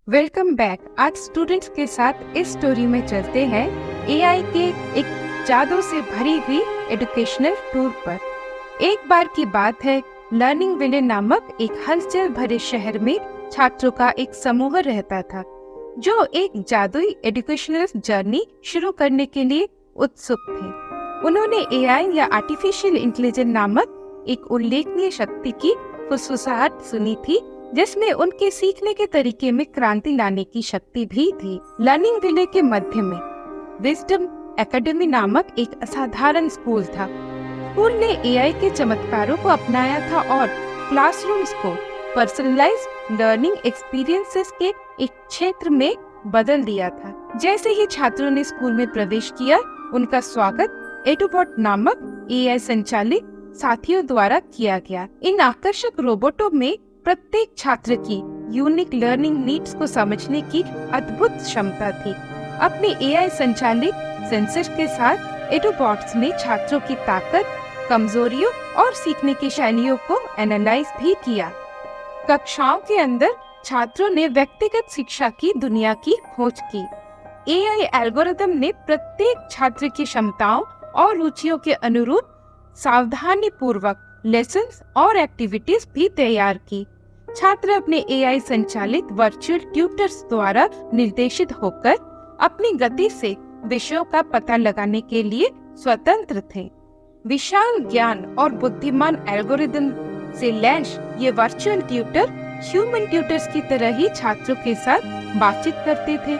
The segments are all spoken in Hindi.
Welcome back. आज स्टूडेंट्स के साथ इस स्टोरी में चलते हैं एआई के एक जादू से भरी हुई एजुकेशनल टूर पर। एक बार की बात है, लर्निंग विले नामक एक हलचल भरे शहर में छात्रों का एक समूह रहता था जो एक जादुई एजुकेशनल जर्नी शुरू करने के लिए उत्सुक थे। उन्होंने एआई या आर्टिफिशियल इंटेलिजेंस नामक एक उल्लेखनीय शक्ति की फुसफुसाहट सुनी थी जिसमें उनके सीखने के तरीके में क्रांति लाने की शक्ति भी थी। लर्निंग विले के मध्य में विजडम एकेडमी नामक एक असाधारण स्कूल था। स्कूल ने एआई के चमत्कारों को अपनाया था और क्लासरूम्स को पर्सनलाइज्ड लर्निंग एक्सपीरियंसेस के एक क्षेत्र में बदल दिया था। जैसे ही छात्रों ने स्कूल में प्रवेश किया, उनका स्वागत एडुबॉट नामक एआई संचालित साथियों द्वारा किया गया। इन आकर्षक रोबोटों में प्रत्येक छात्र की यूनिक लर्निंग नीड्स को समझने की अद्भुत क्षमता थी। अपने एआई संचालित सेंसर के साथ एडुबॉट्स ने छात्रों की ताकत, कमजोरियों और सीखने की शैलियों को एनालाइज भी किया। कक्षाओं के अंदर छात्रों ने व्यक्तिगत शिक्षा की दुनिया की खोज की। एआई एल्गोरिदम ने प्रत्येक छात्र की क्षमताओं और रुचियों के अनुरूप सावधानी पूर्वक लेसन्स और एक्टिविटीज भी तैयार की। छात्र अपने एआई संचालित वर्चुअल ट्यूटर्स द्वारा निर्देशित होकर अपनी गति से विषयों का पता लगाने के लिए स्वतंत्र थे। विशाल ज्ञान और बुद्धिमान एल्गोरिदम से लैस ये वर्चुअल ट्यूटर ह्यूमन ट्यूटर्स की तरह ही छात्रों के साथ बातचीत करते थे।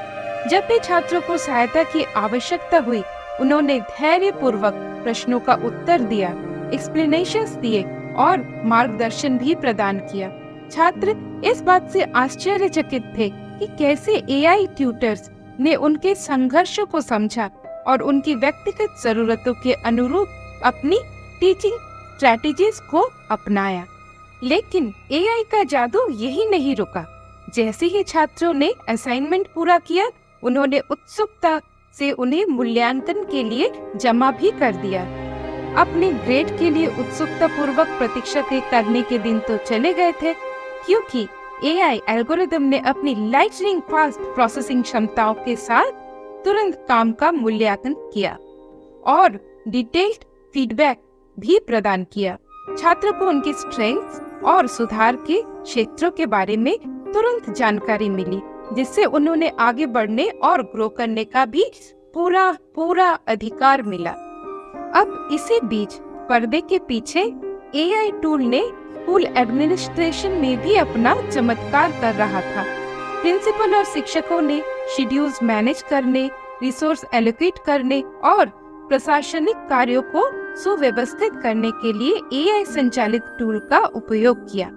जब भी छात्रों को सहायता की आवश्यकता हुई, उन्होंने धैर्य पूर्वक प्रश्नों का उत्तर दिया, एक्सप्लेनेशंस दिए और मार्गदर्शन भी प्रदान किया। छात्र इस बात से आश्चर्यचकित थे कि कैसे एआई ट्यूटर्स ने उनके संघर्षों को समझा और उनकी व्यक्तिगत जरूरतों के अनुरूप अपनी टीचिंग स्ट्रेटेजीज को अपनाया। लेकिन एआई का जादू यही नहीं रुका। जैसे ही छात्रों ने असाइनमेंट पूरा किया, उन्होंने उत्सुकता से उन्हें मूल्यांकन के लिए जमा भी कर दिया। अपने ग्रेड के लिए उत्सुकता पूर्वक प्रतीक्षा करने के दिन तो चले गए थे, क्योंकि एआई एल्गोरिदम ने अपनी लाइटनिंग फास्ट प्रोसेसिंग क्षमताओं के साथ तुरंत काम का मूल्यांकन किया और डिटेल्ड फीडबैक भी प्रदान किया। छात्र को उनकी स्ट्रेंथ्स और सुधार के क्षेत्रों के बारे में तुरंत जानकारी मिली, जिससे उन्होंने आगे बढ़ने और ग्रो करने का भी पूरा अधिकार मिला। अब इसी बीच पर्दे के पीछे एआई टूल ने स्कूल एडमिनिस्ट्रेशन में भी अपना चमत्कार कर रहा था। प्रिंसिपल और शिक्षकों ने शेड्यूल्स मैनेज करने, रिसोर्स एलोकेट करने और प्रशासनिक कार्यों को सुव्यवस्थित करने के लिए एआई संचालित टूल का उपयोग किया।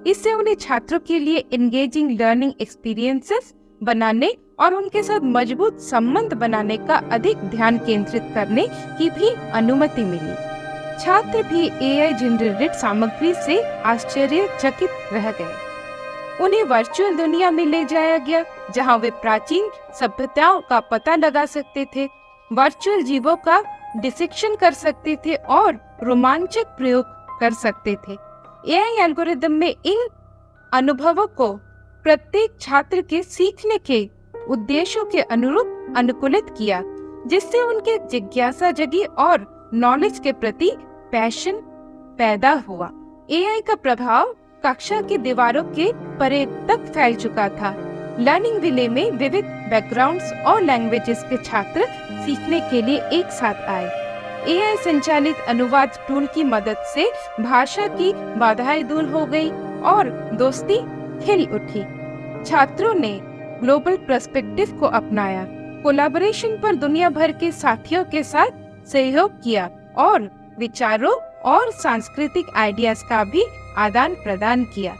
इससे उन्हें छात्रों के लिए एंगेजिंग लर्निंग एक्सपीरियंसेस बनाने और उनके साथ मजबूत संबंध बनाने का अधिक ध्यान केंद्रित करने की भी अनुमति मिली। छात्र भी एआई जनरेटेड सामग्री से आश्चर्यचकित रह गए। उन्हें वर्चुअल दुनिया में ले जाया गया, जहां वे प्राचीन सभ्यताओं का पता लगा सकते थे, वर्चुअल जीवों का डिसेक्शन कर सकते थे और रोमांचक प्रयोग कर सकते थे। एआई एल्गोरिदम में इन अनुभवों को प्रत्येक छात्र के सीखने के उद्देश्यों के अनुरूप अनुकूलित किया, जिससे उनके जिज्ञासा जगी और नॉलेज के प्रति पैशन पैदा हुआ। एआई का प्रभाव कक्षा की दीवारों के परे तक फैल चुका था। लर्निंग विले में विविध बैकग्राउंड्स और लैंग्वेजेस के छात्र सीखने के लिए एक साथ आए। एआई संचालित अनुवाद टूल की मदद से भाषा की बाधाएं दूर हो गई और दोस्ती खिल उठी। छात्रों ने ग्लोबल पर्सपेक्टिव को अपनाया, कोलैबोरेशन पर दुनिया भर के साथियों के साथ सहयोग किया और विचारों और सांस्कृतिक आइडियाज का भी आदान प्रदान किया।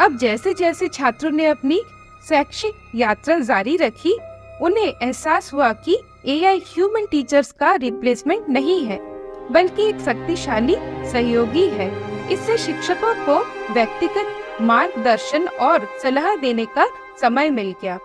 अब जैसे जैसे छात्रों ने अपनी शैक्षिक यात्रा जारी रखी, उन्हें एहसास हुआ कि एआई ह्यूमन टीचर्स का रिप्लेसमेंट नहीं है, बल्कि एक शक्तिशाली सहयोगी है। इससे शिक्षकों को व्यक्तिगत मार्गदर्शन और सलाह देने का समय मिल गया।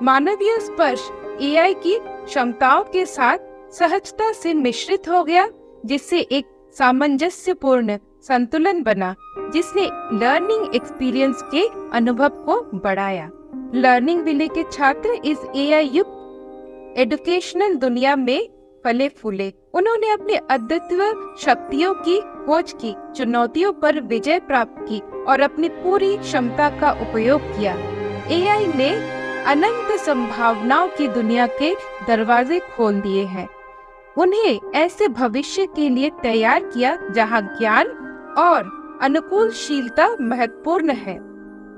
मानवीय स्पर्श एआई की क्षमताओं के साथ सहजता से मिश्रित हो गया, जिससे एक सामंजस्यपूर्ण संतुलन बना, जिसने लर्निंग एक्सपीरियंस के अनुभव को बढ़ाया। लर्निंग विले के छात्र इस एआई युक्त एजुकेशनल दुनिया में फले फूले। उन्होंने अपने अद्वितीय शक्तियों की खोज की, चुनौतियों पर विजय प्राप्त की और अपनी पूरी क्षमता का उपयोग किया। एआई ने अनंत संभावनाओं की दुनिया के दरवाजे खोल दिए हैं, उन्हें ऐसे भविष्य के लिए तैयार किया जहां ज्ञान और अनुकूलशीलता महत्वपूर्ण है।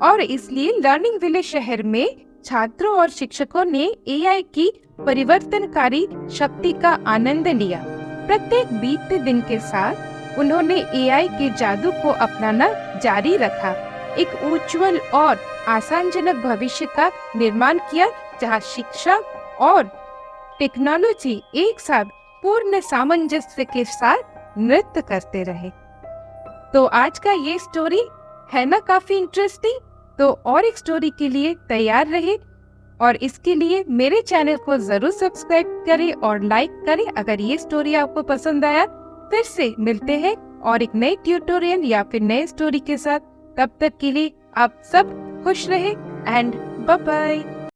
और इसलिए लर्निंग विले शहर में छात्रों और शिक्षकों ने एआई की परिवर्तनकारी शक्ति का आनंद लिया। प्रत्येक बीतते दिन के साथ उन्होंने एआई के जादू को अपनाना जारी रखा, एक उज्जवल और आसानजनक भविष्य का निर्माण किया जहां शिक्षा और टेक्नोलॉजी एक साथ पूर्ण सामंजस्य के साथ नृत्य करते रहे। तो आज का ये स्टोरी है ना काफी इंटरेस्टिंग। तो और एक स्टोरी के लिए तैयार रहे और इसके लिए मेरे चैनल को जरूर सब्सक्राइब करें और लाइक करें अगर ये स्टोरी आपको पसंद आया। फिर से मिलते हैं और एक नए ट्यूटोरियल या फिर नए स्टोरी के साथ। तब तक के लिए आप सब खुश रहे एंड बाय बाय।